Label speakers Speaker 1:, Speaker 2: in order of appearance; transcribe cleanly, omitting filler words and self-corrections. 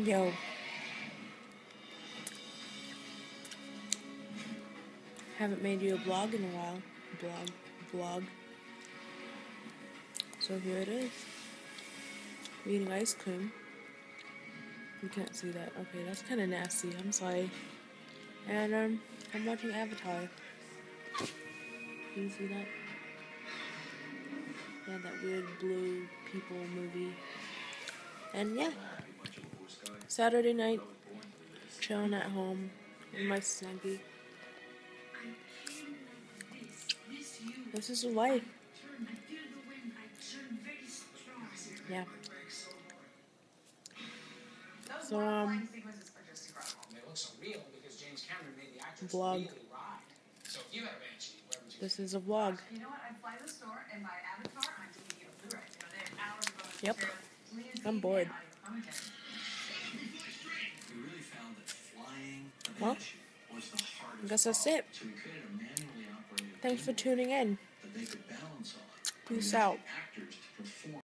Speaker 1: Yo, haven't made you a vlog in a while. Vlog. So here it is. Eating ice cream. You can't see that. Okay, that's kind of nasty. I'm sorry. And I'm watching Avatar. Can you see that? Yeah, that weird blue people movie. And yeah, Saturday night, chilling at home in my snuggie. This is life. Yeah. So vlog. This is a vlog. Yep. I'm bored. Well, I guess that's it. Thanks for tuning in. Peace out.